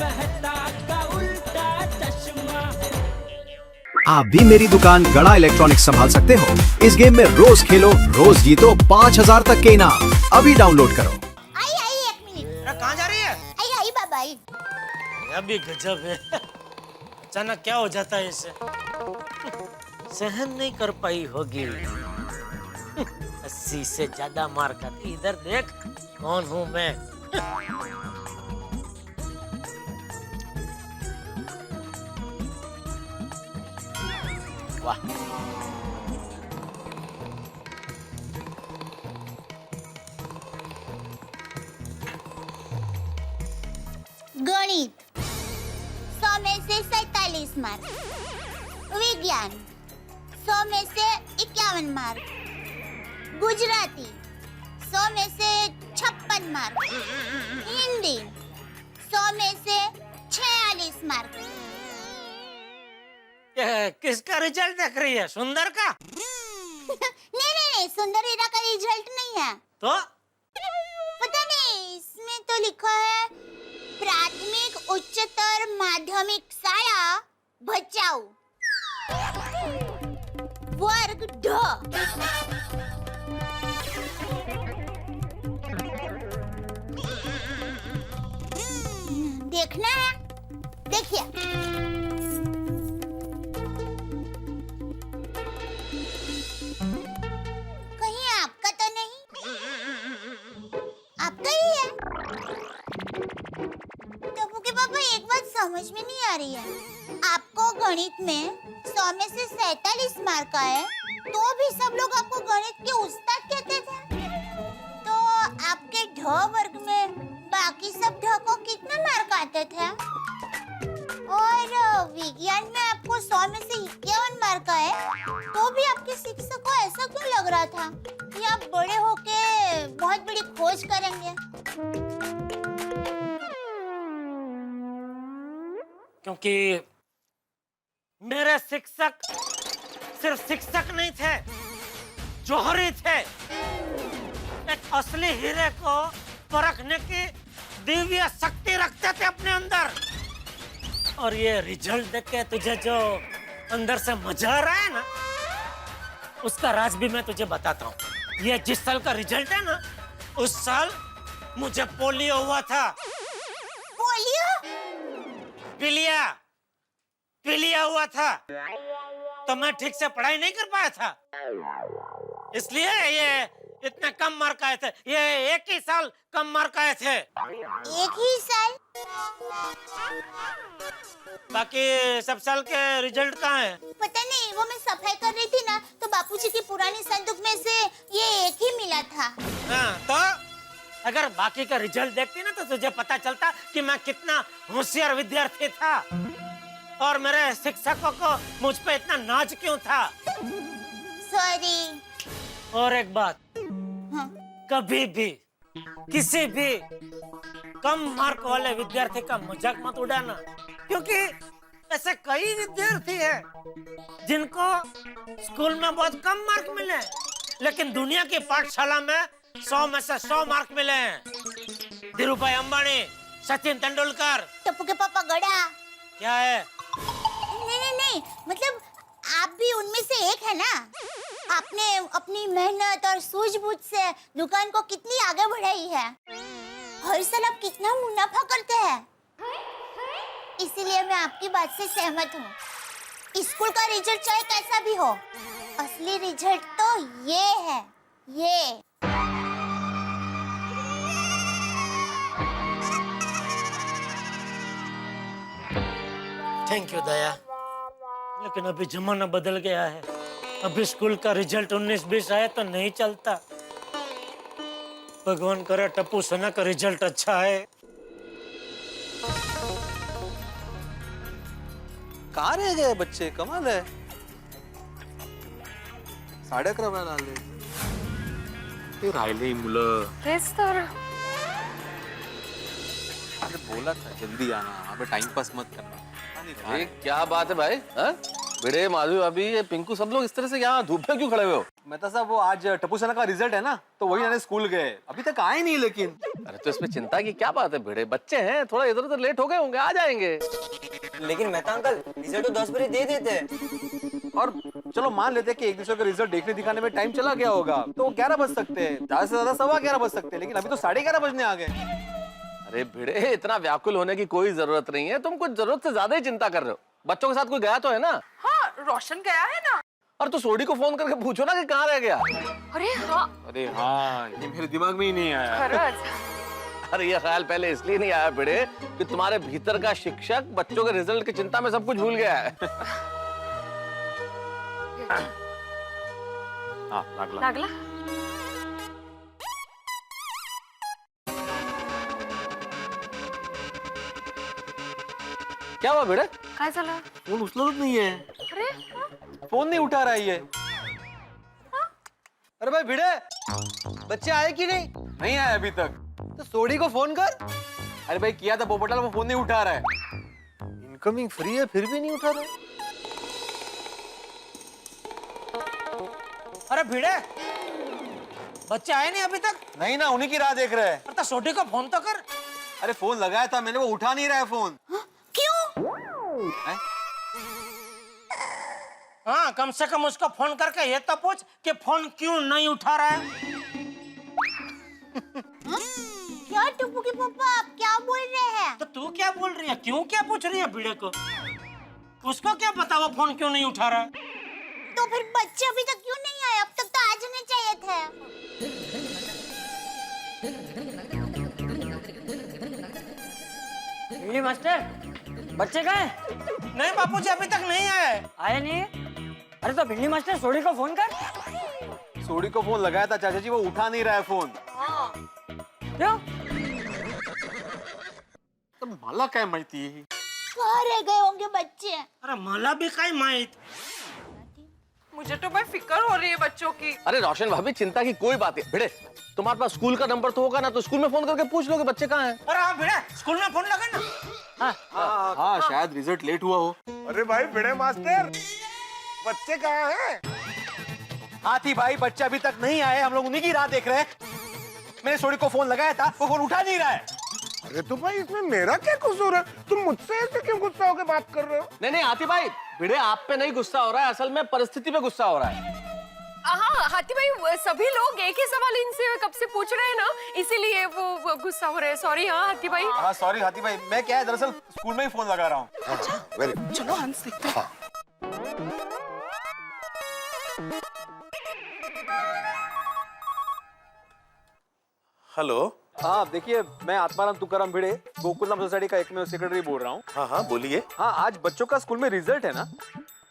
मेहता का उल्टा चश्मा। आप भी मेरी दुकान गड़ा इलेक्ट्रॉनिक्स संभाल सकते हो। इस गेम में रोज खेलो, रोज जीतो 5000 तक के इनाम। अभी डाउनलोड करो। आई एक मिनट। अरे कहाँ जा रही है? आई बाबा आई। यह भी गजब है। अचानक क्या हो जाता है इसे? सहन नहीं कर पाई होगी। 80 से ज्यादा मार खाती। इधर देख कौन हूँ मैं। वाह, गणित 100 में से 47 मार्क, विज्ञान 100 में से 51 मार्क, गुजराती 100 में से 56 मार्क, हिंदी 100 में से 46 मार्क। किसका रिजल्ट देख रही है? सुंदर का? नहीं, सुंदर हीरा का रिजल्ट नहीं है। तो पता नहीं, इसमें तो लिखा है प्राथमिक उच्चतर माध्यमिक शाला भचाऊ, वर्ग ढ। देखना है, देखिए। कहीं आपका तो नहीं? आपका ही है। टप्पू के पापा, एक बात समझ में नहीं आ रही है। आपको गणित में 100 में से 47 मार्क आए, तो भी सब लोग आपको गणित के उस्ताद कहते थे। तो आपके ढ वर्ग में बाकी सब ढ को कितने मार्क आते थे? और विज्ञान में आपको 100 में से 51 मार्क आए, तो भी आपके शिक्षक को ऐसा क्यों लग रहा था कि आप बड़े होके बहुत बड़ी खोज करेंगे? क्योंकि मेरे शिक्षक सिर्फ शिक्षक नहीं थे, जौहरी थे। एक असली हीरे को परखने की दिव्य शक्ति रखते थे अपने अंदर। और ये रिजल्ट देख के तुझे जो अंदर से मजा आ रहा है ना, उसका राज भी मैं तुझे बताता हूँ। ये जिस साल का रिजल्ट है ना, उस साल मुझे पोलियो हुआ था। पोलियो? पीलिया हुआ था। तो मैं ठीक से पढ़ाई नहीं कर पाया था, इसलिए ये इतने कम मार्क आए थे। ये एक ही साल कम मार्क आए थे। एक ही साल? बाकी सब साल के रिजल्ट कहाँ है? पता नहीं, वो मैं सफाई कर रही थी ना, तो बापूजी की पुरानी संदूक में से ये एक ही मिला था। हाँ, तो अगर बाकी का रिजल्ट देखती ना, तो तुझे पता चलता कि मैं कितना होशियार विद्यार्थी था और मेरे शिक्षकों को मुझ पे इतना नाज क्यों था। सॉरी। और एक बात, हाँ। कभी भी किसी भी कम मार्क वाले विद्यार्थी का मजाक मत उड़ाना, क्योंकि ऐसे कई विद्यार्थी हैं जिनको स्कूल में बहुत कम मार्क मिले, लेकिन दुनिया की पाठशाला में 100 में से 100 मार्क मिले हैं। धीरूभाई अंबानी, सचिन तेंदुलकर। टप्पू के पापा गड़ा। क्या है? नहीं, मतलब आप भी उनमें से एक है ना। आपने अपनी मेहनत और सूझबूझ से दुकान को कितनी आगे बढ़ाई है। हर साल आप कितना मुनाफा करते हैं, इसीलिए मैं आपकी बात से सहमत हूँ। स्कूल का रिजल्ट चाहे कैसा भी हो, असली रिजल्ट तो ये है, ये। थैंक यू दया, लेकिन अभी जमाना बदल गया है। अभी स्कूल का रिजल्ट 19-20 आए तो नहीं चलता। भगवान करे टप्पू सोना का रिजल्ट अच्छा है। कहाँ रह गए बच्चे? कमाल है, 11:30 वेळा आले. ते राहिले मुलं. तेच तर. अरे बोला था जल्दी आना, अबे टाइम पास मत करना. ये क्या बात है भाई? हाँ? बेड़े, माधवी, अभी ये पिंकू, सब लोग इस तरह से यहाँ धूप में क्यों खड़े हुए हो? मेहता साहब वो आज टप्पू सेना का रिजल्ट है ना, तो वही आने स्कूल गए, अभी तक आए नहीं लेकिन। अरे तो इसमें चिंता की क्या बात है भिड़े, बच्चे हैं, थोड़ा इधर उधर लेट हो गए होंगे, आ जाएंगे। लेकिन मेहता अंकल रिजल्ट तो 10 बजे दे देते। और चलो मान लेते कि एक दूसरे का रिजल्ट देखने दिखाने में टाइम चला गया होगा, तो 11 बज सकते हैं, ज्यादा से ज्यादा 11:15 बज सकते हैं, लेकिन अभी तो 11:30 बजने आ गए। अरे भिड़े इतना व्याकुल होने की कोई जरूरत नहीं है, तुम कुछ जरूरत से ज्यादा ही चिंता कर रहे हो। बच्चों के साथ कोई गया तो है ना? हाँ, रोशन गया है ना। और तो सोडी को फोन करके पूछो ना कि कहाँ रह गया। अरे हाँ, ये मेरे दिमाग में ही नहीं आया। खरच। अरे ये ख्याल पहले इसलिए नहीं आया भिड़े कि तुम्हारे भीतर का शिक्षक बच्चों के रिजल्ट की चिंता में सब कुछ भूल गया है। हाँ, लागला। लागला? क्या हुआ भिड़े? काय झालं? फोन उचलत नाहीये, अरे फोन नहीं उठा रहा है ये। अरे भाई भिड़े, बच्चे आए कि नहीं? नहीं आए अभी तक। तो सोडी को फोन कर। अरे भाई किया था पोपटलाल, वो फोन नहीं उठा रहा है। इनकमिंग फ्री है फिर भी नहीं उठा रहा है। अरे भिड़े, बच्चे आए नहीं अभी तक? नहीं ना, उन्हीं की राह देख रहे हैं। तो छोटी को फोन तो कर। अरे फोन लगाया था मैंने, वो उठा नहीं रहा है फोन। क्यों? हाँ, कम से कम उसको फोन करके ये तो पूछ कि फोन क्यों नहीं उठा रहा है। क्या टप्पू के पापा, आप क्या बोल रहे हैं? तो तू क्या बोल रही है, क्यों क्या पूछ रही है भिड़े को? उसको क्या पता वो फोन क्यों नहीं उठा रहा है? तो फिर बच्चे अभी तक क्यों नहीं आए? अब तक तो आ जाने चाहिए थे। भिंडी मास्टर, बच्चे कहाँ हैं? नहीं बापूजी, अभी तक नहीं आए। आए नहीं? अरे तो भिंडी मास्टर सोडी को फोन कर। सोडी को फोन लगाया था चाचा जी, वो उठा नहीं रहा है फोन। क्यों? तो मला काय माहिती? कहाँ रह गए होंगे बच्चे? अरे मला भी काय माहित। मुझे तो भाई फिक्र हो रही है बच्चों की। अरे रोशन भाभी चिंता की कोई बात नहीं। भिड़े तुम्हारे पास स्कूल का नंबर तो होगा ना, तो स्कूल में फोन करके पूछ लो कि बच्चे कहाँ हैं। अरे हाँ भिड़े, स्कूल में फोन लगा ना। हाँ, शायद रिजल्ट लेट हुआ हो। अरे भाई भिड़े मास्टर, बच्चे कहाँ हैं? हाथी भाई, बच्चे अभी तक नहीं आए, हम लोग उन्हीं की राह देख रहे हैं। मैंने सोडी को फोन लगाया था, वो फोन उठा नहीं रहा है। अरे तो भाई इसमें मेरा क्या कसूर है? तुम मुझसे ऐसे क्यों गुस्सा होकर बात कर रहे हो? नहीं हाथी भाई, भिड़े आप पे नहीं गुस्सा हो रहा है, असल में परिस्थिति पे गुस्सा हो रहा है। हाँ हाथी भाई, सभी लोग एक ही सवाल इनसे कब से पूछ रहे हैं ना, इसीलिए वो गुस्सा हो रहे हैं। सॉरी। हाँ हाथी भाई। हाँ सॉरी हाथी भाई, मैं क्या है दरअसल स्कूल में ही फोन लगा रहा हूँ। वेरी चलो हंस देखते हैं। हेलो। हाँ देखिए, मैं आत्माराम तुकाराम भिड़े, गोकुलधाम सोसाइटी का एकमेव सेक्रेटरी बोल रहा हूँ। हाँ हाँ बोलिए। हाँ, आज बच्चों का स्कूल में रिजल्ट है ना,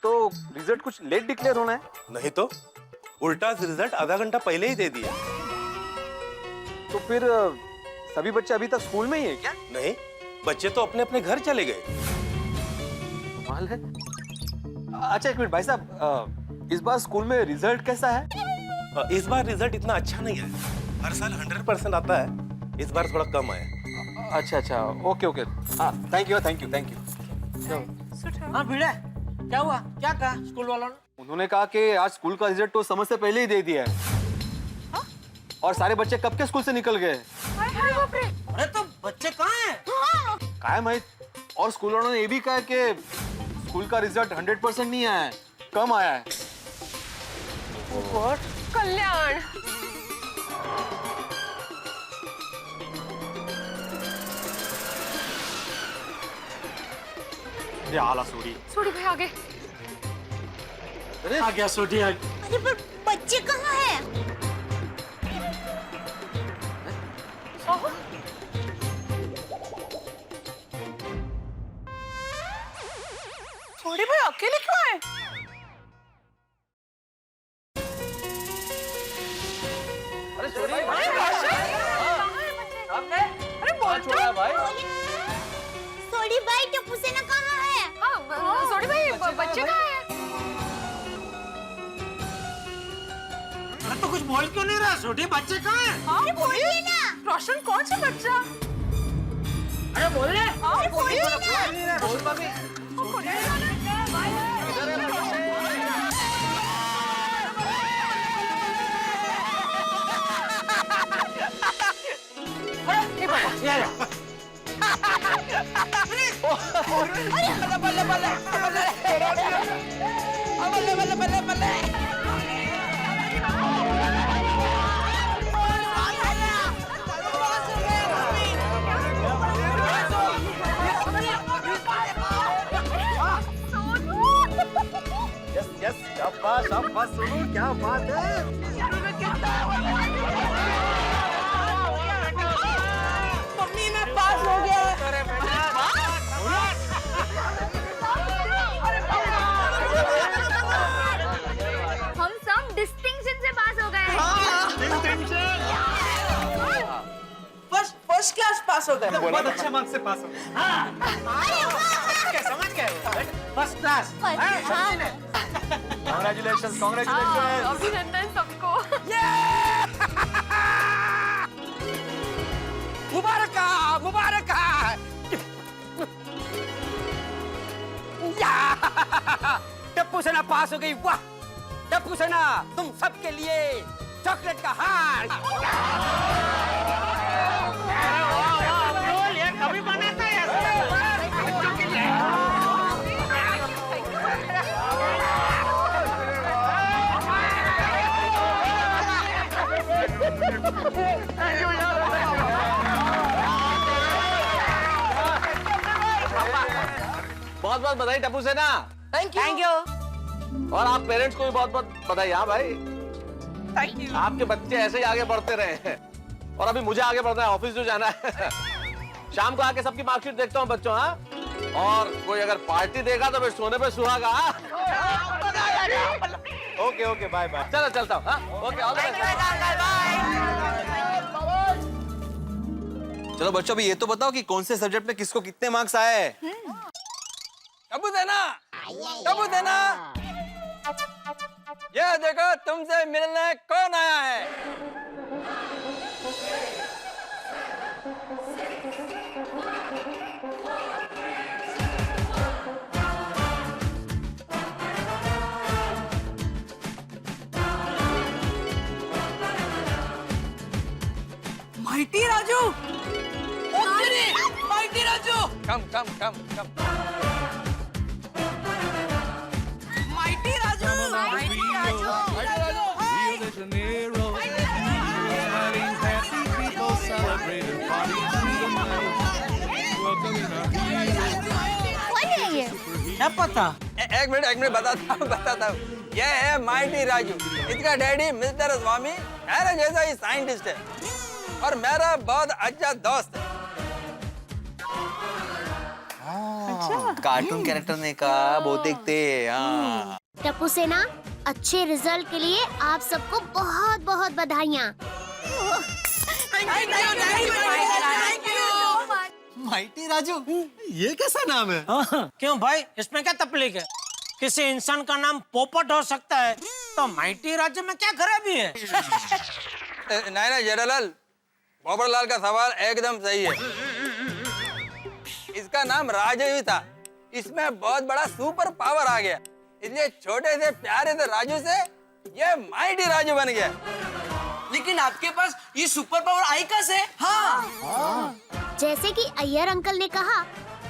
तो रिजल्ट कुछ लेट डिक्लेयर होना है। नहीं तो उल्टा रिजल्ट आधा घंटा पहले ही दे दिया। तो फिर सभी बच्चे अभी तक स्कूल में ही है क्या? नहीं, बच्चे तो अपने अपने घर चले गए। कमाल है। अच्छा एक मिनट भाई साहब, इस बार स्कूल में रिजल्ट कैसा है? इस बार रिजल्ट इतना अच्छा नहीं है। हर साल 100% आता है, इस बार थोड़ा कम आया। अच्छा, ओके। हाँ, थैंक यू। हाँ भिड़े, क्या हुआ, क्या कहा स्कूल वालों ने? उन्होंने कहा कि आज स्कूल का रिजल्ट तो समय से पहले ही दे दिया है। और सारे बच्चे कब के स्कूल से निकल गए। अरे बाप रे। अरे तो बच्चे कहाँ हैं? काय माहित। और स्कूल वालों ने ये भी कहा कि स्कूल का रिजल्ट 100% नहीं आया है, कम आया है। कल्याण। ये आला सोडी। सोडी भाई आगे। आ गया सोडी, आ गया। अरे पर बच्चे कहाँ हैं? सोडी भाई अकेले क्यों आए? अरे सोडी अरे रोशन, अरे बोल तो। भाई। सोडी भाई, टप्पू सेना कहाँ है? हाँ सोडी भाई, बच्चे कहाँ हैं? अरे तो कुछ बोल क्यों नहीं रहा सोडी, बच्चे कहाँ हैं? हाँ बोलिए ना। रोशन कौन सा बच्चा? अरे बोल रहे। हाँ बोलिए ना। बोल पापी। आगे बढ़ो। ये लो। यस शाबाश शाबाश सोनू क्या बात है। मम्मी मैं पास हो गया। हम सब डिस्टिंक्शन से पास हो गए फर्स्ट क्लास पास हो गए। बहुत अच्छे मार्क्स से पास हो गए। समझ गए? First class. Congratulations congratulations. अभिनंदन सबको। मुबारक मुबारक। टप्पू सेना पास हो गई। वाह टप्पू सेना, तुम सबके लिए चॉकलेट का हार। ये कभी बनाता है बहुत बहुत बधाई टप्पू सेना। Thank you. और आप पेरेंट्स को भी बहुत बहुत बधाई। हाँ भाई, थैंक यू। आपके बच्चे ऐसे ही आगे बढ़ते रहे। और अभी मुझे आगे बढ़ना है, ऑफिस जो जाना है। शाम को आके सबकी मार्कशीट देखता हूँ बच्चों। हाँ, और कोई अगर पार्टी देगा तो फिर सोने पे सुहागा। Okay okay bye bye. चलो चलता हूँ। हाँ ओके, ऑल द बेस्ट। चलो बच्चों अभी ये तो बताओ कि कौन से सब्जेक्ट में किसको कितने मार्क्स आए हैं। कबू देना, कबू देना। ये देखो तुमसे मिलने कौन आया है। माइटी राजू। माइटी राजू। कम कम कम कम। माइटी राजू। माइटी राजू। कौन है ये? क्या पता। एक मिनट बताता हूँ। ये है माइटी राजू। इसका डैडी मिस्टर स्वामी मेरे जैसा ही साइंटिस्ट है और मेरा बहुत अच्छा दोस्त है। कार्टून कैरेक्टर ने कहा बहुत देखते हैं। हाँ टप्पू सेना, अच्छे रिजल्ट के लिए आप सबको बहुत बहुत बधाइयाँ। माइटी राजू, ये कैसा नाम है? क्यों भाई, इसमें क्या तकलीफ है? किसी इंसान का नाम पोपट हो सकता है तो माइटी राज्य में क्या खराबी है? नहीं जेठालाल, पोपटलाल का सवाल एकदम सही है। इसका नाम राजू ही था, इसमें बहुत बड़ा सुपर पावर आ गया, इसलिए छोटे से प्यारे से राजू से ये माइटी राजू बन गया। लेकिन आपके पास ये सुपर पावर आई कैसे? हाँ। जैसे कि अय्यर अंकल ने कहा,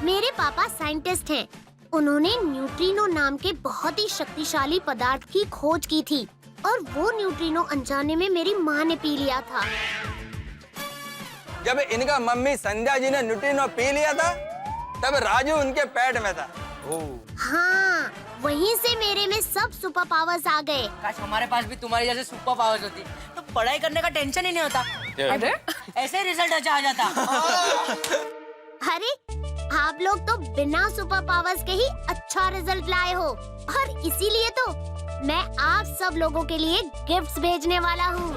मेरे पापा साइंटिस्ट हैं। उन्होंने न्यूट्रिनो नाम के बहुत ही शक्तिशाली पदार्थ की खोज की थी और वो न्यूट्रिनो अनजाने में मेरी माँ ने पी लिया था। जब इनका मम्मी संध्या जी ने न्यूट्रिनो पी लिया था तब राजू उनके पेट में था। हाँ, वहीं से मेरे में सब सुपर पावर्स आ गए। काश हमारे पास भी तुम्हारी जैसे सुपर पावर्स होती तो पढ़ाई करने का टेंशन ही नहीं होता। अरे ऐसे रिजल्ट अच्छा आ जाता। अरे आप लोग तो बिना सुपर पावर्स के ही अच्छा रिजल्ट लाए हो और इसीलिए तो मैं आप सब लोगों के लिए गिफ्ट्स भेजने वाला हूँ।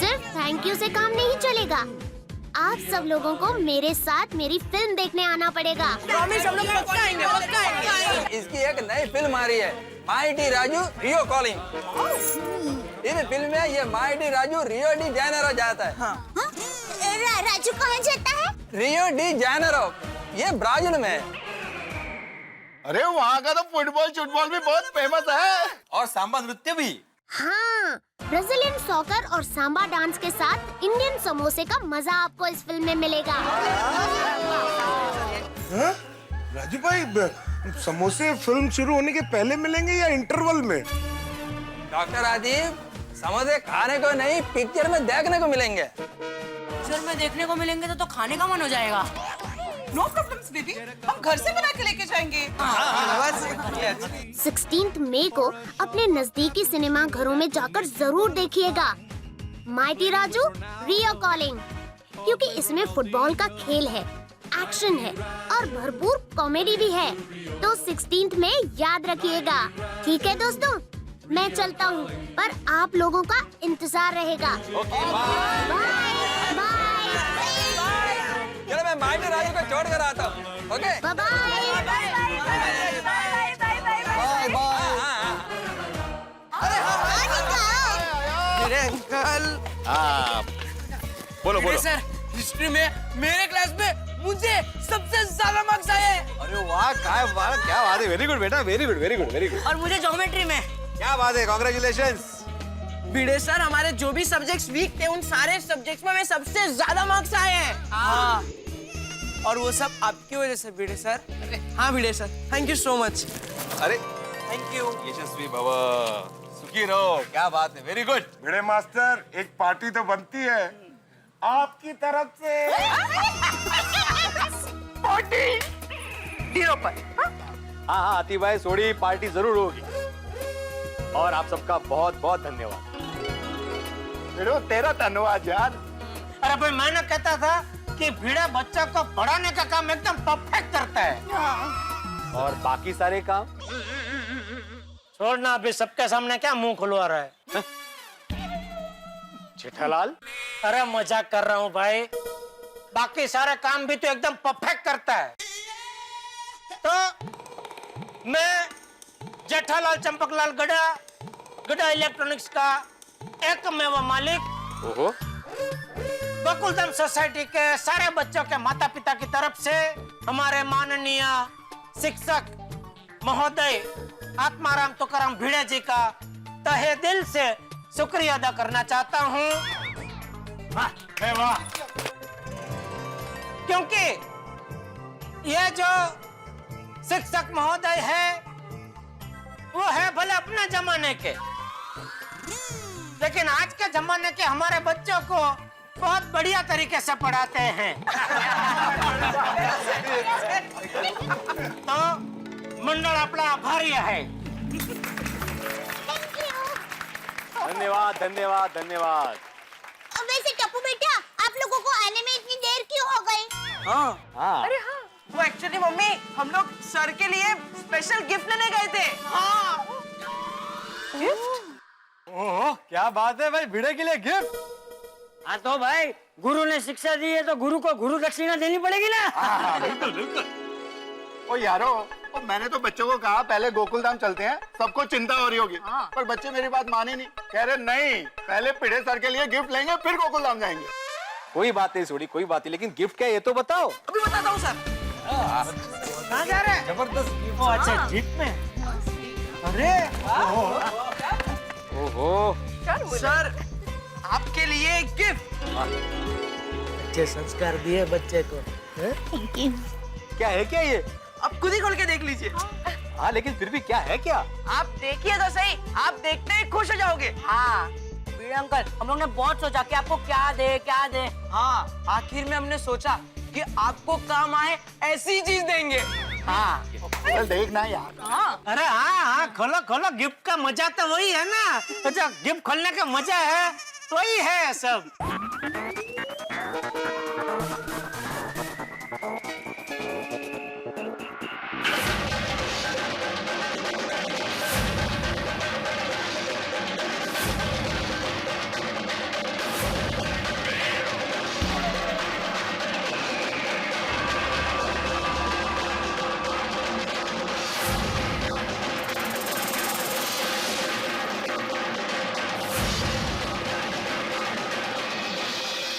सिर्फ थैंक यू से काम नहीं चलेगा, आप सब लोगों को मेरे साथ मेरी फिल्म देखने आना पड़ेगा। प्रॉमिस, हम लोग पक्का आएंगे, पक्का आएंगे। इसकी एक नई फिल्म आ रही है, माइटी राजू रियो कॉलिंग। इस फिल्म में ये mighty Raju Rio de Janeiro जाता है। हाँ? राजू कहाँ जाता है? रियो डी जेनेरो, ये ब्राजील में है। अरे वहाँ का तो फुटबॉल भी बहुत फेमस है और सांबा नृत्य भी। हाँ, ब्राजीलियन सॉकर और सांबा डांस के साथ इंडियन समोसे का मजा आपको इस फिल्म में मिलेगा। राजू भाई, समोसे फिल्म शुरू होने के पहले मिलेंगे या इंटरवल में? डॉक्टर राजीव, समोसे खाने को नहीं, पिक्चर में देखने को मिलेंगे। पिक्चर में देखने को मिलेंगे तो खाने का मन हो जाएगा। नो प्रॉब्लम्स बेबी, हम घर से बना के लेके जाएंगे। 16 मई को अपने नजदीकी सिनेमा घरों में जाकर जरूर देखिएगा माइटी राजू रियो कॉलिंग, क्योंकि इसमें फुटबॉल का खेल है, एक्शन है और भरपूर कॉमेडी भी है। तो 16 में याद रखिएगा। ठीक है दोस्तों, मैं चलता हूँ, पर आप लोगों का इंतजार रहेगा। Bye bye. चलो मैं माइटी राजू को छोड़ कर आता हूँ। Okay bye bye. मेरे अंकल। बोलो बोलो। सर, हिस्ट्री में मेरे क्लास में मुझे सबसे ज्यादा मार्क्स आए। अरे वाह, क्या बात है, वेरी गुड बेटा, very good very good very good. और मुझे ज्योमेट्री में। क्या बात है, कांग्रेचुलेशंस। भिड़े सर, हमारे जो भी सब्जेक्ट्स वीक थे उन सारे सब्जेक्ट्स में सबसे ज्यादा मार्क्स आए हैं। हाँ। और वो सब आपकी वजह से भिड़े सर। हाँ Bhide sir, thank you so much. अरे थैंक यू। यशस्वी भव, सुखी रहो। क्या बात है, वेरी गुड। भिड़े मास्टर, एक पार्टी तो बनती है आपकी तरफ से। पार्टी जीरो पर। हाँ, आती भाई, सोडी पार्टी जरूर होगी। और आप सबका बहुत बहुत धन्यवाद। तेरा धन्यवाद यार। अरे भाई, मैंने कहता था कि भिड़ा बच्चा को पढ़ाने का काम एकदम परफेक्ट करता है। और बाकी सारे काम छोड़ना, अभी सबके सामने क्या मुंह खुलवा रहा है? जेठालाल, अरे मजाक कर रहा हूँ भाई, बाकी सारे काम भी तो एकदम परफेक्ट करता है। तो मैं जेठालाल चंपकलाल गड़ा इलेक्ट्रॉनिक्स का एकमेव मालिक ओहो, गोकुलधाम सोसाइटी के सारे बच्चों के माता पिता की तरफ से हमारे माननीय शिक्षक महोदय आत्माराम तुकाराम भिड़े जी का तहे दिल से शुक्रिया अदा करना चाहता हूँ। वाह, क्योंकि ये जो शिक्षक महोदय है वो है भले अपने जमाने के, लेकिन आज के जमाने के हमारे बच्चों को बहुत बढ़िया तरीके से पढ़ाते हैं। तो मंडल अपना आभारी है। धन्यवाद धन्यवाद धन्यवाद। वैसे टप्पू बेटा, आप लोगों को आने में इतनी देर क्यों हो गई? हाँ, अरे हाँ, वो एक्चुअली मम्मी, हम लोग सर के लिए स्पेशल गिफ्ट लेने गए थे। हाँ। ओह, क्या बात है भाई, भिड़े के लिए गिफ्ट। हाँ तो भाई, गुरु ने शिक्षा दी है तो गुरु को गुरु दक्षिणा देनी पड़ेगी ना। बिल्कुल बिल्कुल। ओ यारो, मैंने तो बच्चों को कहा पहले गोकुलधाम चलते हैं, सबको चिंता हो रही होगी, पर बच्चे मेरी बात माने नहीं, कह रहे नहीं, पहले भिड़े सर के लिए गिफ्ट लेंगे फिर गोकुलधाम जाएंगे। कोई बात नहीं सोडी, कोई बात नहीं, लेकिन गिफ्ट क्या है ये तो बताओ। अभी बताता हूँ सर। कहाँ जा रहे हैं? जबरदस्त। अच्छा, जीप में। अरे ओहो, सर, आपके लिए गिफ्ट। अच्छे संस्कार दिए बच्चे को। क्या है क्या ये? आप खुद ही खोल के देख लीजिए। हाँ, लेकिन फिर भी क्या है क्या? आप देखिए तो सही, आप देखते ही खुश हो जाओगे। हाँ भिड़े अंकल, हम लोग ने बहुत सोचा कि आपको क्या दे। हाँ, आखिर में हमने सोचा कि आपको काम आए ऐसी चीज देंगे। हाँ देखना यार। हाँ। अरे हाँ, खोलो खोलो, गिफ्ट का मजा तो वही है ना। अच्छा, गिफ्ट खोलने का मजा है वही है सब।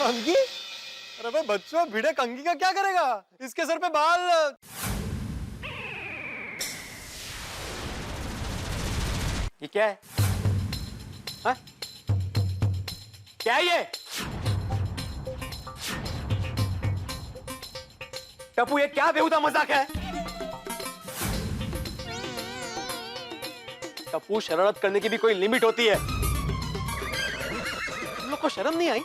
कंघी? अरे भाई बच्चों, भिड़े कंघी का क्या करेगा? इसके सर पे बाल। ये क्या है? हाँ? क्या है ये? टप्पू ये क्या बेहुदा मजाक है? टप्पू शरारत करने की भी कोई लिमिट होती है। तुम लोग को शर्म नहीं आई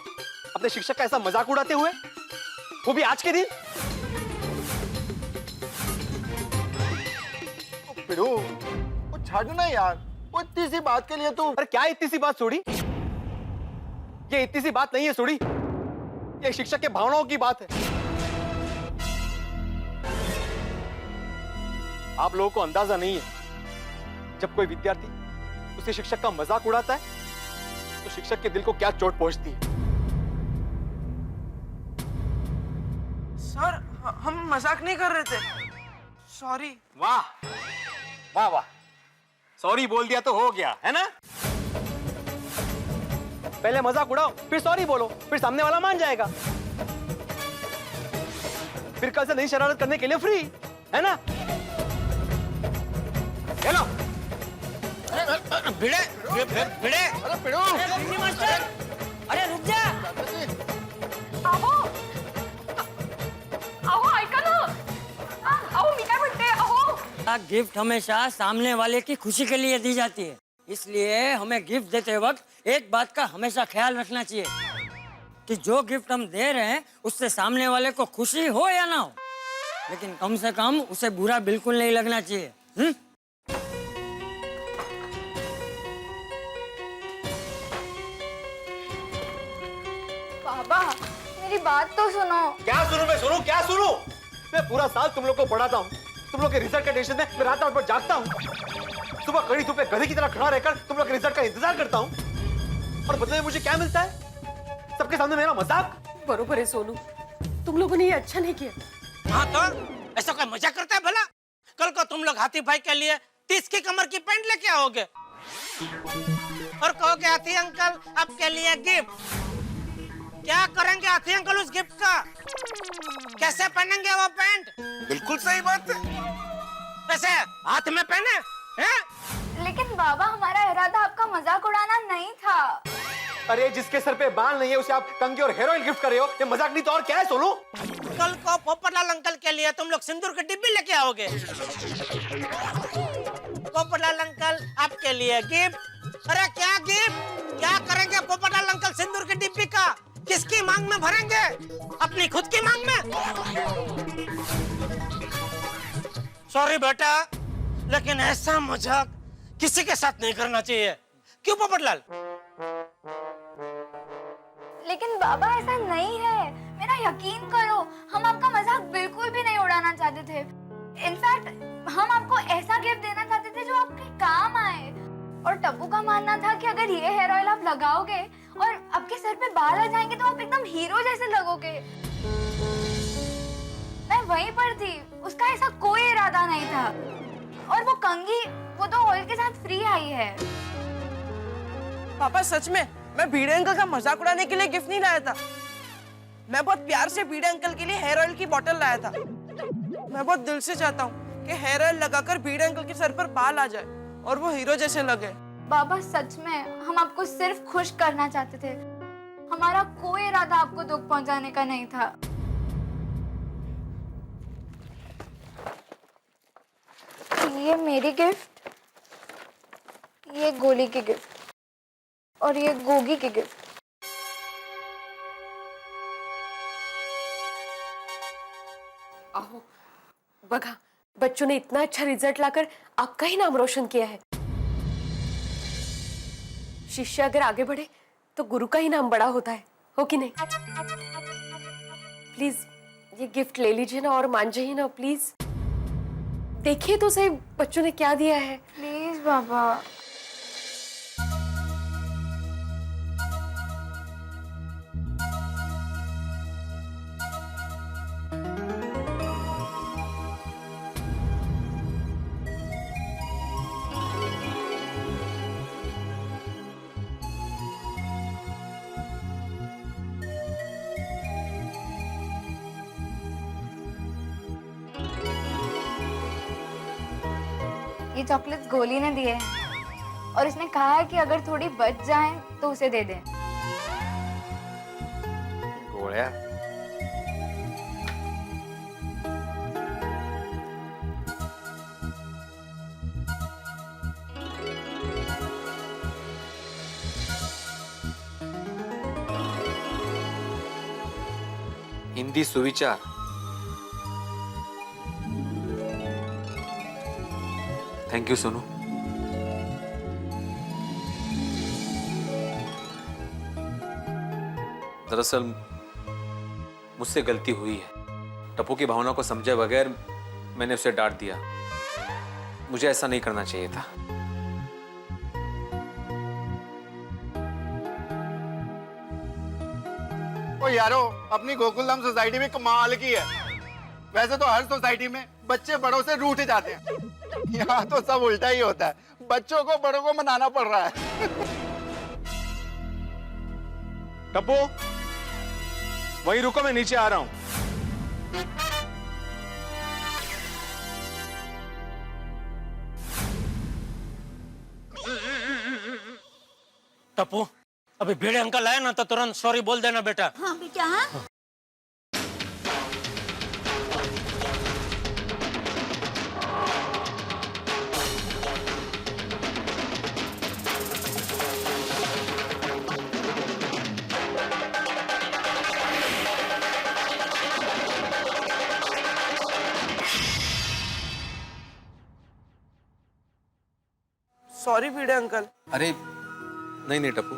अपने शिक्षक का ऐसा मजाक उड़ाते हुए, वो भी आज के दिन? पिड़ू वो छाड़ ना यार, वो इतनी सी बात के लिए तो। अरे क्या इतनी सी बात सोड़ी? ये इतनी सी बात नहीं है सोड़ी, ये शिक्षक के भावनाओं की बात है। आप लोगों को अंदाजा नहीं है, जब कोई विद्यार्थी उसे शिक्षक का मजाक उड़ाता है तो शिक्षक के दिल को क्या चोट पहुंचती है। सर हम मजाक नहीं कर रहे थे, सॉरी। वाह वाह वाह, सॉरी बोल दिया तो हो गया है ना? पहले मजाक उड़ाओ, फिर सॉरी बोलो, फिर सामने वाला मान जाएगा। फिर कल से नई शरारत करने के लिए फ्री है ना? चलो। भिड़े भिड़े, अरे पिड़ू, पिंडी मास्टर, अरे रुक जा। अहो अहो ऐका ना, अहो मी काय म्हणते, अहो गिफ्ट हमेशा सामने वाले की खुशी के लिए दी जाती है, इसलिए हमें गिफ्ट देते वक्त एक बात का हमेशा ख्याल रखना चाहिए कि जो गिफ्ट हम दे रहे हैं उससे सामने वाले को खुशी हो या ना हो, लेकिन कम से कम उसे बुरा बिल्कुल नहीं लगना चाहिए। पापा मेरी बात तो सुनो। क्या सुनूं मैं? सुनूं क्या सुनूं? मैं पूरा साल तुम लोग को पढ़ाता हूँ, तुम लोग के रिजल्ट का टेंशन में मैं रात रात भर जागता हूँ। सुबह कड़ी धूप में गधे की तरह खड़ा रहकर तुम लोग के रिजल्ट का इंतजार करता हूँ, और बदले में मुझे क्या मिलता है? सबके सामने मेरा मजाक। बरोबर है सोनू, तुम लोगों ने ये अच्छा नहीं किया। हाँ तो ऐसा कोई मजाक करता है भला? कल को तुम लोग हाथी भाई के लिए 30 की कमर की पैंट लेके आओगे और कहोगे हाथी अंकल आपके लिए गिफ्ट। क्या करेंगे हाथी अंकल उस गिफ्ट का? कैसे पहनेंगे वो पैंट? बिल्कुल सही बात है। वैसे हाथ में पहने हैं? लेकिन बाबा हमारा इरादा आपका मजाक उड़ाना नहीं था। अरे जिसके सर पे बाल नहीं है उसे आप कंघी और हेयर ऑयल गिफ्ट कर रहे हो, ये मजाक नहीं तो और क्या है सोनू? कल को पोपटलाल अंकल के लिए तुम लोग सिंदूर की डिब्बी लेके आओगे। पोपटलाल अंकल आपके लिए गिफ्ट। अरे क्या गिफ्ट? क्या करेंगे पोपटलाल अंकल सिंदूर की डिब्बी का? किसकी मांग में भरेंगे? अपनी खुद की मांग में? सॉरी बेटा, लेकिन ऐसा मजाक किसी के साथ नहीं करना चाहिए। क्यों पोपटलाल? लेकिन बाबा ऐसा नहीं है, मेरा यकीन करो, हम आपका मजाक बिल्कुल भी नहीं उड़ाना चाहते थे। इनफैक्ट हम आपको ऐसा गिफ्ट देना चाहते थे जो आपके काम आए। और टप्पू का मानना था कि अगर ये हेयर ऑयल आप लगाओगे और आपके सर पे बाल आ जाएंगे तो आप एकदम हीरो जैसे लगोगे। मैं वहीं पर थी, उसका ऐसा कोई इरादा नहीं था। और वो कंघी वो तो ऑयल के साथ फ्री आई है। पापा सच में मैं भिड़े अंकल का मजाक उड़ाने के लिए गिफ्ट नहीं लाया था। मैं बहुत प्यार से भिड़े अंकल के लिए हेयर ऑयल की बोतल लाया था। मैं बहुत दिल से चाहता हूँ कि हेयर ऑयल लगाकर भिड़े अंकल के सर पर बाल आ जाए और वो हीरो जैसे लगे। बाबा सच में हम आपको सिर्फ खुश करना चाहते थे, हमारा कोई इरादा आपको दुख पहुंचाने का नहीं था। ये मेरी गिफ्ट, ये गोली की गिफ्ट और ये गोगी की गिफ्ट। अहो बघा, बच्चों ने इतना अच्छा रिजल्ट लाकर आपका ही नाम रोशन किया है। शिष्य अगर आगे बढ़े तो गुरु का ही नाम बड़ा होता है, हो कि नहीं? प्लीज ये गिफ्ट ले लीजिए ना और मान जाइए ना प्लीज। देखिए तो सही बच्चों ने क्या दिया है। प्लीज बाबा। ये चॉकलेट्स गोली ने दिए हैं और इसने कहा है कि अगर थोड़ी बच जाएं तो उसे दे दें। गया। हिंदी सुविचार, थैंक यू सोनू। दरअसल मुझसे गलती हुई है। टप्पू की भावना को समझे बगैर मैंने उसे डांट दिया। मुझे ऐसा नहीं करना चाहिए था। ओ यारो, अपनी गोकुलधाम सोसाइटी में कमाल की है। वैसे तो हर सोसाइटी में बच्चे बड़ों से रूठ जाते हैं, यहाँ तो सब उल्टा ही होता है। बच्चों को बड़ों को मनाना पड़ रहा है। टप्पू, वहीं रुको, मैं नीचे आ रहा हूं। टप्पू, अभी भिड़े अंकल आए ना तो तुरंत सॉरी बोल देना बेटा। हाँ बेटा, हाँ। Sorry Bhide uncle. अरे नहीं नहीं Tappu,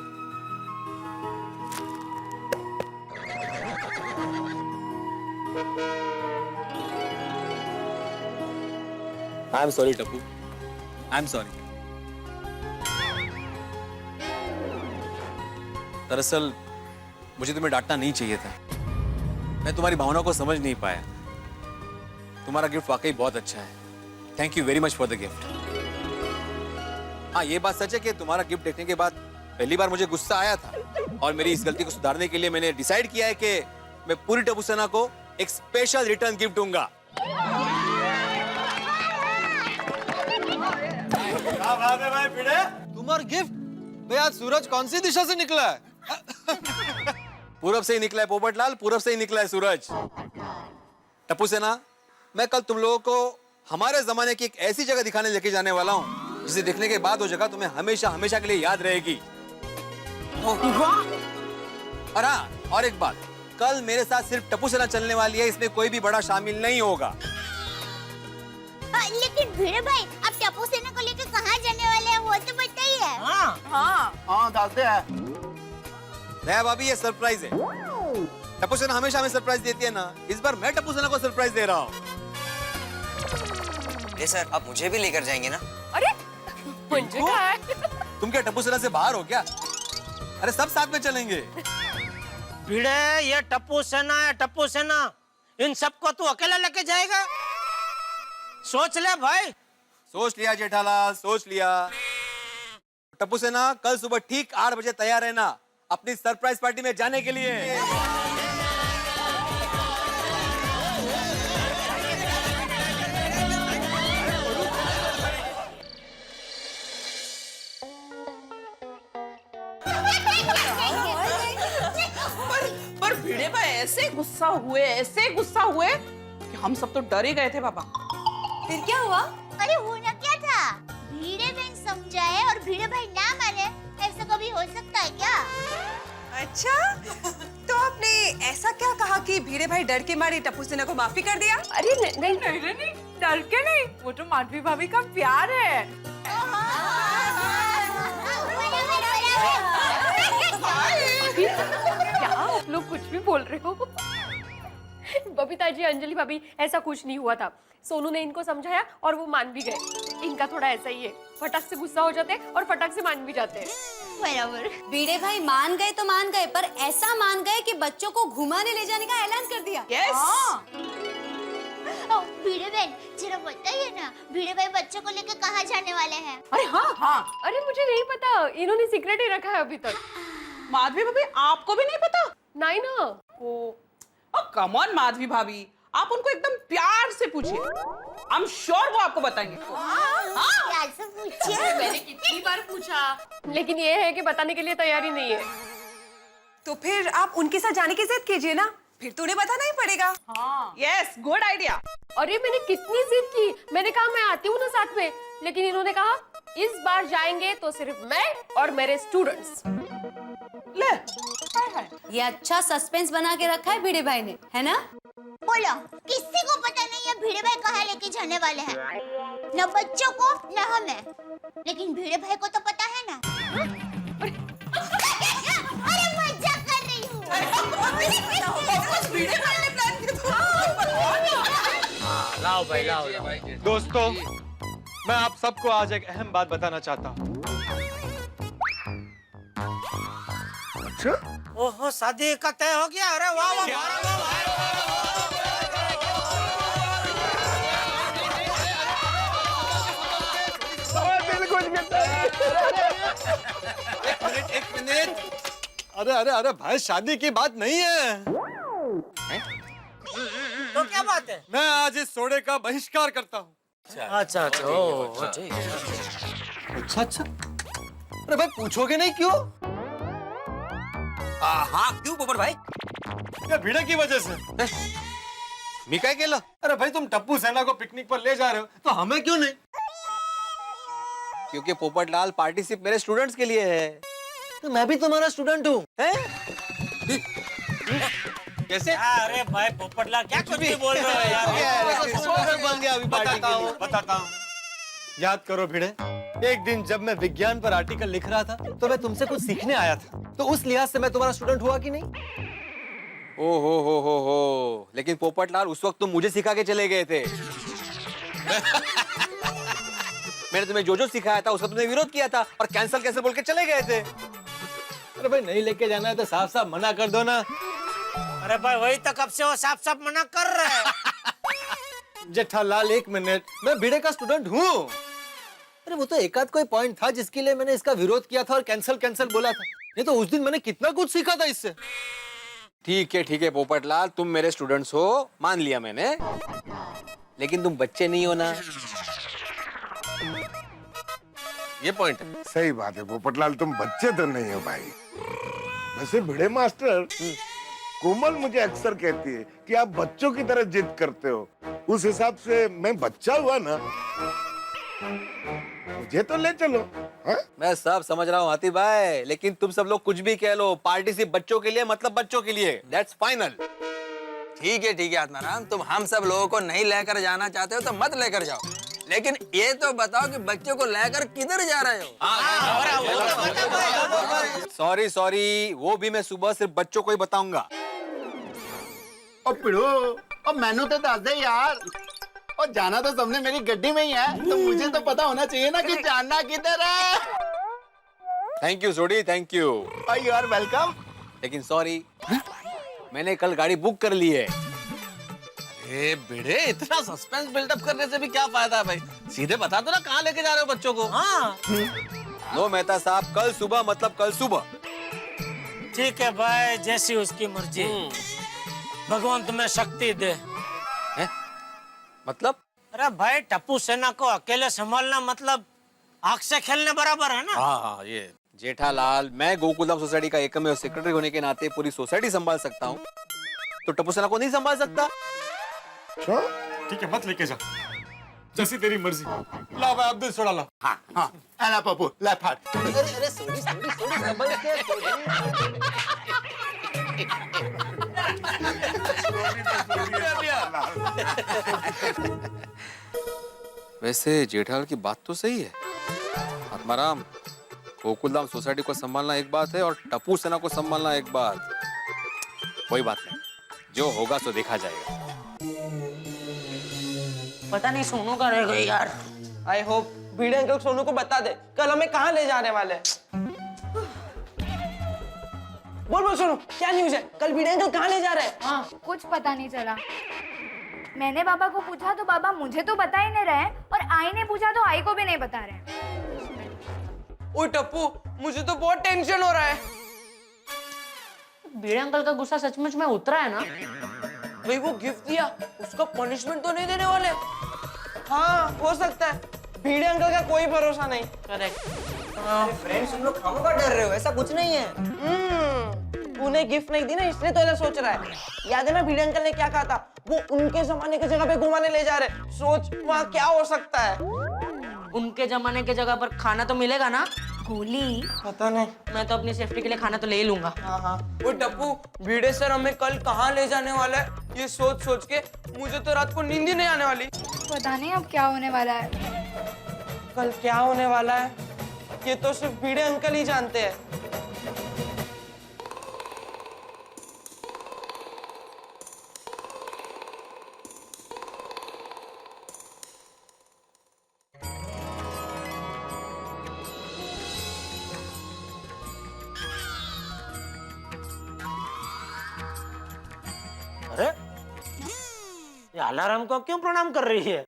I am sorry Tappu, I am sorry. दरअसल मुझे तुम्हें डांटना नहीं चाहिए था। मैं तुम्हारी भावना को समझ नहीं पाया। तुम्हारा गिफ्ट वाकई बहुत अच्छा है। Thank you very much for the gift. हाँ, ये बात सच है कि तुम्हारा गिफ्ट देखने के बाद पहली बार मुझे गुस्सा आया था, और मेरी इस गलती को सुधारने के लिए मैंने डिसाइड किया है कि मैं पूरी टप्पू सेना को एक स्पेशल रिटर्न गिफ्ट दूंगा। क्या बात है भाई भिड़े? तुम्हारा गिफ्ट? भाई आज सूरज कौन सी दिशा से निकला है? पूरब से ही निकला है पोपटलाल, पूरब से ही निकला है सूरज। टप्पू सेना, मैं कल तुम लोगों को हमारे जमाने की एक ऐसी जगह दिखाने लेके जाने वाला हूँ जिसे देखने के बाद वो जगह तुम्हें हमेशा हमेशा के लिए याद रहेगी। और हाँ, और एक बात, कल मेरे साथ सिर्फ टप्पू सेना चलने वाली है, इसमें कोई भी बड़ा शामिल नहीं होगा। लेकिन भिड़े भाई, आप टप्पू सेना को लेकर कहाँ जाने वाले हैं वो तो बताइए। हाँ दादे है। दया भाभी, ये सरप्राइज है। टप्पू सेना हमेशा हमें सरप्राइज देती है ना, इस बार मैं टप्पू सेना को सरप्राइज दे रहा हूँ। सर, आप मुझे भी लेकर जाएंगे ना? अरे मुझे क्या है? तुम क्या टप्पू सेना से बाहर हो क्या? अरे सब साथ में चलेंगे। भिड़े, ये टप्पू सेना है, टप्पू सेना। इन सबको तू अकेला लेके जाएगा? सोच ले भाई। सोच लिया जेठालाल, सोच लिया। टप्पू सेना, कल सुबह ठीक 8 बजे तैयार रहना अपनी सरप्राइज पार्टी में जाने के लिए। पर भिड़े भाई ऐसे गुस्सा हुए कि हम सब तो डर ही गए थे बाबा। फिर क्या हुआ? अरे होना क्या था, भिड़े बहन समझाए और भिड़े भाई ना माने, ऐसा कभी हो सकता है क्या? अच्छा, तो आपने ऐसा क्या कहा कि भिड़े भाई डर के मारे टप्पू सेना को माफी कर दिया? अरे नहीं, डर के नहीं, वो तो माधवी भाभी का प्यार है। क्या आप लोग कुछ भी बोल रहे हो? बबीता जी, अंजलि भाभी, ऐसा कुछ नहीं हुआ था। सोनू ने इनको समझाया और वो मान भी गए। इनका थोड़ा ऐसा ही है, फटाक से गुस्सा हो जाते हैं और फटाक से मान भी जाते हैं। बराबर। भिड़े भाई मान गए तो मान गए, पर ऐसा मान गए कि बच्चों को घुमाने ले जाने का ऐलान कर दिया। भिड़े बहन, जरा बताइए ना, भिड़े भाई बच्चों को लेकर कहाँ जाने वाले हैं? अरे हाँ, अरे मुझे नहीं पता, इन्होंने सीक्रेट ही रखा है अभी तक। माधवी भाभी, आपको भी नहीं पता? नहीं ना। ओ कम ऑन माधवी भाभी, आप उनको एकदम प्यार से पूछिए। आई एम श्योर वो आपको बताएंगे। प्यार से पूछिए। मैंने कितनी बार पूछा, लेकिन ये है कि बताने के लिए तैयारी नहीं है। तो फिर आप उनके साथ जाने की जिद कीजिए ना, फिर तो उन्हें बताना ही पड़ेगा। Yes, good idea. अरे मैंने कितनी जिद की, मैंने कहा मैं आती हूँ ना साथ में, लेकिन इन्होंने कहा इस बार जाएंगे तो सिर्फ मैं और मेरे स्टूडेंट्स। ले, ये अच्छा सस्पेंस बना के रखा है भिड़े भाई ने, है ना? बोलो, किसी को पता नहीं है भिड़े भाई कहाँ लेके जाने वाले हैं, न बच्चों को न हमें, लेकिन भिड़े भाई को तो पता है ना। अरे मजाक कर रही हूँ। लाओ भाई, लाओ। दोस्तों, मैं आप सबको आज एक अहम बात बताना चाहता हूँ। ओहो, शादी का तय हो गया। अरे वाह वाह, एक मिनट। अरे भाई, शादी की बात नहीं है। तो क्या बात है? मैं आज इस सोडे का बहिष्कार करता हूँ। अच्छा अच्छा। अरे भाई, पूछोगे नहीं क्यों? हाँ क्यों पोपट भाई? ये भिड़े की वजह से। मी काय केलं? अरे भाई, तुम टप्पू सेना को पिकनिक पर ले जा रहे हो, तो हमें क्यों नहीं? क्योंकि पोपटलाल पार्टी सिर्फ मेरे स्टूडेंट्स के लिए है। तो मैं भी तुम्हारा स्टूडेंट हूँ। कैसे? अरे भाई पोपटलाल, क्या कुछ भी बोल रहे हो यार? बन गया अभी। बताता हूँ। याद करो भिड़े, एक दिन जब मैं विज्ञान पर आर्टिकल लिख रहा था, तो मैं तुमसे कुछ सीखने आया था, तो उस लिहाज से मैं तुम्हारा स्टूडेंट हुआ कि नहीं? ओ हो। लेकिन पोपटलाल, उस वक्त तुम मुझे सिखा के चले गए थे। मैंने तुम्हें जो सिखाया था उसका तुमने विरोध किया था और कैंसिल बोल के चले गए थे। अरे भाई, नहीं लेके जाना है तो साफ साफ मना कर दो ना। अरे भाई, वही तो कब से वो साफ साफ मना कर रहे हैं। जेठालाल, एक मिनट, मैं भिड़े का स्टूडेंट हूँ। अरे वो तो एकाध कोई पॉइंट था जिसके लिए मैंने इसका विरोध किया था और कैंसिल बोला था, नहीं तो उस दिन मैंने कितना कुछ सीखा था इससे। ठीक है पोपटलाल, तुम मेरे स्टूडेंट्स हो, मान लिया मैंने, लेकिन तुम बच्चे नहीं हो ना। ये पॉइंट है। सही बात है पोपटलाल, तुम बच्चे तो नहीं हो भाई। वैसे भिड़े मास्टर, कोमल मुझे अक्सर कहती है कि आप बच्चों की तरह जिद करते हो। उस हिसाब से मैं बच्चा हुआ ना, मुझे तो ले चलो। हा? मैं सब समझ रहा हूँ हाथी भाई, लेकिन तुम सब लोग कुछ भी कह लो, पार्टी सिर्फ बच्चों के लिए, मतलब बच्चों के लिए। That's final. ठीक है आत्माराम, तुम हम सब लोगों को नहीं लेकर जाना चाहते हो तो मत लेकर जाओ, लेकिन ये तो बताओ कि बच्चों को लेकर किधर जा रहे हो? सॉरी, वो भी मैं सुबह सिर्फ बच्चों को ही बताऊंगा। और पिड़ो, और मैनू तो दस दे यार। और जाना तो सबने मेरी गड्डी में ही है, तो मुझे तो पता होना चाहिए ना कि जाना किधर है। Thank you Sodhi, thank you. You are welcome. लेकिन सॉरी, मैंने कल गाड़ी बुक कर ली है। ए भिड़े, इतना सस्पेंस बिल्डअप करने से भी क्या फायदा भाई? सीधे बता दो ना कहाँ लेके जा रहे हो बच्चों को। हाँ नो मेहता साहब, कल सुबह मतलब कल सुबह। ठीक है भाई, जैसी उसकी मर्जी। भगवान तुम्हें शक्ति दे। मतलब? अरे भाई, टप्पू सेना को अकेले संभालना मतलब आग से खेलने बराबर है ना। हाँ, ये जेठालाल, मैं गोकुलधाम सोसाइटी का एकमेव सेक्रेटरी होने के नाते पूरी सोसाइटी संभाल सकता हूँ, तो टप्पू सेना को नहीं संभाल सकता? ठीक है, मत लेके जा, जैसी तेरी मर्जी। ला भाई, अब्दुल सोडा ला। हाँ, अला पप्पू, ला फाट। अरे सोडी, संभल के। वैसे जेठालाल की बात तो सही है। आत्माराम, गोकुलधाम सोसाइटी को संभालना एक बात है और टप्पू सेना को संभालना एक बात। कोई बात नहीं, जो होगा सो देखा जाएगा। पता नहीं सोनू का रह गई यार। I hope Bhide uncle Sonu को बता दे कल हमें कहाँ ले जाने वाले हैं। बोल सोनू, क्या न्यूज़ है? कल भिड़े अंकल कहाँ ले जा रहे हैं? हाँ, कुछ पता नहीं चला। मैंने बाबा को पूछा तो बाबा मुझे तो बता ही नहीं रहे, और आई ने पूछा तो आई को भी नहीं बता रहे। ओए टप्पू, मुझे तो बहुत टेंशन हो रहा है। भिड़े अंकल का गुस्सा सचमुच में उतरा है ना? भाई वो गिफ्ट दिया, उसका पनिशमेंट तो नहीं देने वाले? हाँ, हो सकता है। भिड़े अंकल का कोई भरोसा नहीं। करेक्ट। फ्रेंड्स, तुम लोग खामों का डर रहे हो, ऐसा कुछ नहीं है। तूने गिफ्ट नहीं दी ना, इसलिए तो ऐसा सोच रहा है। याद है ना भिड़े अंकल ने क्या कहा था, वो उनके जमाने की जगह पे घुमाने ले जा रहे। सोच वहाँ क्या हो सकता है। उनके जमाने के जगह पर खाना तो मिलेगा ना? गोली पता नहीं। मैं तो अपनी सेफ्टी के लिए खाना तो ले ही लूंगा। हाँ हाँ। वो टप्पू, भिड़े सर हमें कल कहाँ ले जाने वाला है, ये सोच सोच के मुझे तो रात को नींद ही नहीं आने वाली। पता नहीं अब क्या होने वाला है। कल क्या होने वाला है ये तो सिर्फ भिड़े अंकल ही जानते हैं। अरे ये अलार्म को क्यों प्रणाम कर रही है?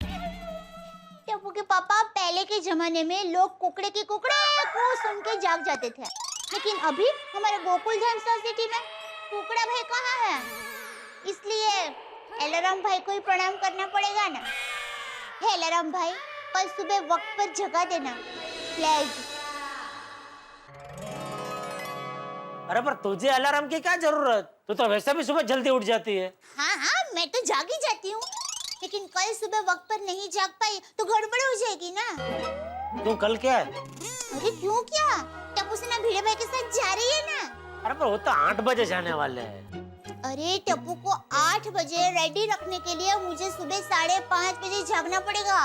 टप्पू के पापा, पहले के जमाने में लोग कुकड़े की कुकड़े को सुन के जाग जाते थे, लेकिन अभी हमारे गोकुल धाम सोसाइटी में कुकड़ा भाई कहाँ है? इसलिए अलार्म भाई को ही प्रणाम करना पड़ेगा ना। हे अलार्म भाई, कल सुबह वक्त पर जगा देना प्लीज। अरे पर तुझे अलार्म की क्या जरूरत? तू तो वैसे भी सुबह जल्दी उठ जाती है। हाँ हाँ, मैं तो जाग ही जाती हूँ, लेकिन कल सुबह वक्त पर नहीं जाग पाई तो गड़बड़ हो जाएगी ना। तू कल क्या है? अरे क्यों क्या? टप्पू से ना भिड़े भाई के साथ जा रही है ना। अरे पर वो तो 8 बजे जाने वाले हैं। अरे टप्पू को 8 बजे रेडी रखने के लिए मुझे सुबह 5:30 बजे जागना पड़ेगा।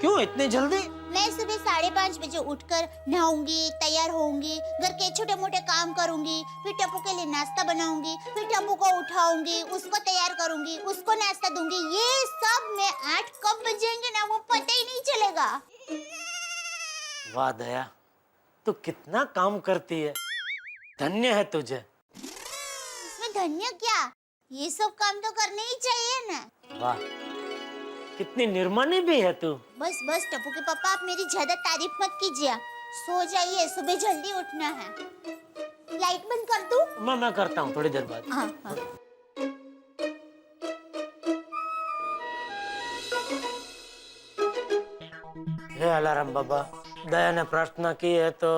क्यों इतनी जल्दी? मैं सुबह 5:30 बजे उठकर नहाऊंगी, तैयार होऊंगी, घर के छोटे मोटे काम करूंगी, फिर टप्पू के लिए नाश्ता बनाऊंगी, फिर टप्पू को उठाऊंगी, उसको तैयार करूंगी, उसको नाश्ता दूंगी। ये सब में 8 कब बजेंगे ना वो पता ही नहीं चलेगा। वाह दया, तू कितना काम करती है, धन्य है तुझे। इसमें धन्य क्या, ये सब काम तो करने ही चाहिए ना। वाह, कितनी निर्मानी भी है तू। बस बस टप्पू के पापा, आप मेरी ज्यादा तारीफ मत कीजिए, सो जाइए, सुबह जल्दी उठना है। लाइट बंद कर दूं? मैं करता हूँ थोड़ी देर बाद। हाँ हाँ। हे अलार्म बाबा, दया ने प्रार्थना की है तो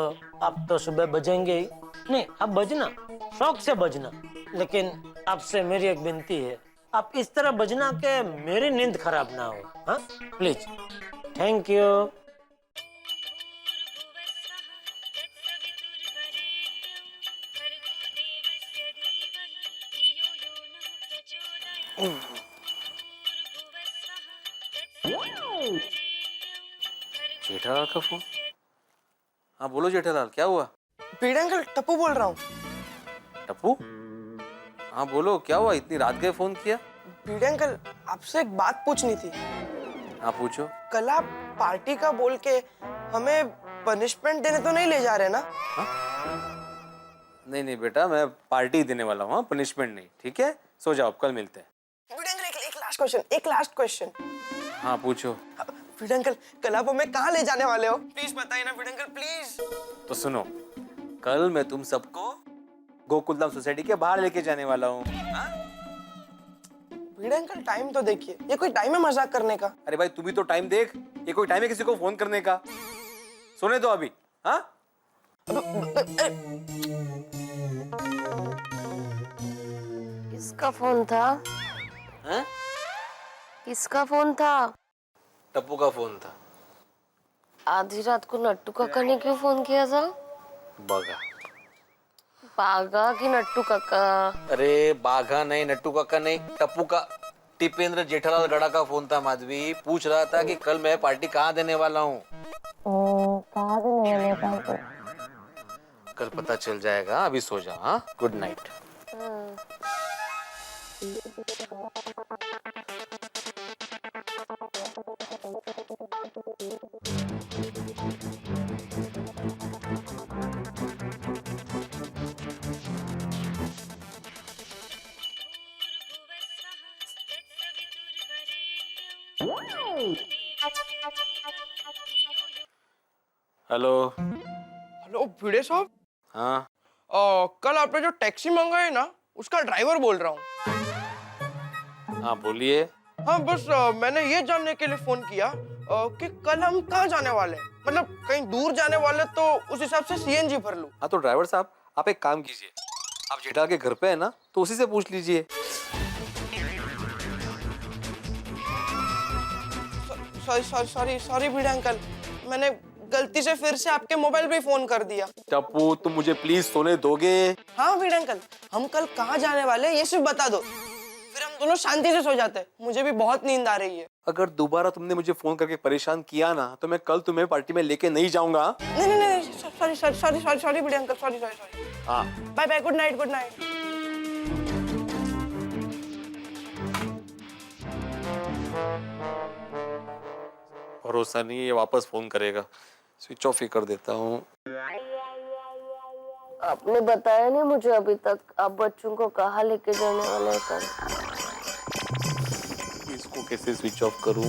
आप तो सुबह बजेंगे ही। नहीं, आप बजना, शौक से बजना, लेकिन आपसे मेरी एक विनती है, आप इस तरह बजना कि मेरी नींद खराब ना हो। हाँ प्लीज, थैंक यू। जेठालाल का फोन? हाँ बोलो जेठालाल, क्या हुआ? भिड़े अंकल, टप्पू बोल रहा हूँ। टप्पू? हाँ बोलो, क्या हुआ, इतनी रात गए फोन किया? भिड़े अंकल, आपसे एक बात पूछनी थी। हाँ पूछो। कल आप पार्टी का बोल के हमें पनिशमेंट देने तो नहीं ले जा रहे ना? हा? नहीं नहीं बेटा, मैं पार्टी देने वाला हूँ, पनिशमेंट नहीं। ठीक है, सो जाओ, कल मिलते हैं। भिड़े अंकल, एक लास्ट क्वेश्चन। हाँ पूछो। भिड़े अंकल, कल आप हमें कहाँ ले जाने वाले हो? प्लीज बताइए ना भिड़े अंकल, प्लीज। तो सुनो, कल मैं तुम सबको गोकुलधाम सोसाइटी के बाहर लेके जाने वाला हूँ। भिड़े अंकल, टाइम तो देखिए, ये कोई टाइम है मजाक करने का? अरे भाई तू भी तो टाइम देख, ये कोई टाइम है किसी को फोन करने का? सुने तो अभी। हाँ किसका फोन था? हैं? किसका फोन था? टप्पू का फोन था। आधी रात को नट्टू काका ने क्यों फोन किया था? बागा। बागा की नट्टू काका? अरे बाघा नहीं, नट्टू काका नहीं, टप्पू का, टिपेंद्र जेठालाल गड़ा का फोन था। माधवी पूछ रहा था कि कल मैं पार्टी कहाँ देने वाला हूँ। कहाँ देने वाले पार्टी? कल पता चल जाएगा, अभी सो जा। हाँ, गुड नाइट। हेलो। हेलो भिड़े साहब। हाँ कल आपने जो टैक्सी मंगाई ना, उसका ड्राइवर बोल रहा हूँ। हाँ बोलिए। हाँ बस मैंने ये जानने के लिए फोन किया कि कल हम कहाँ जाने वाले हैं, मतलब कहीं दूर जाने वाले तो उस हिसाब से सीएनजी भर लूं। हाँ तो ड्राइवर साहब, आप एक काम कीजिए, आप जेठाल के घर पे है ना, तो उसी से पूछ लीजिए। सॉरी भिड़े अंकल, मैंने गलती से फिर से आपके मोबाइल पे फोन कर दिया। टप्पू, तुम मुझे प्लीज सोने दोगे? हाँ भिड़े अंकल, हम कल कहाँ जाने वाले ये सिर्फ बता दो, फिर हम दोनों शांति से सो जाते हैं। मुझे भी बहुत नींद आ रही है। अगर दोबारा तुमने मुझे फोन करके परेशान किया ना, तो मैं कल तुम्हें पार्टी में लेके नहीं जाऊंगा। नहीं, सॉरी भिड़े अंकल, सॉरी। हाँ, bye bye, good night, good night. भरोसा नहीं है ये वापस फोन करेगा, स्विच ऑफ ही कर देता हूँ। आपने बताया नहीं मुझे अभी तक, आप बच्चों को कहाँ लेके जाने वाले हैं कल? इसको कैसे स्विच ऑफ करूँ?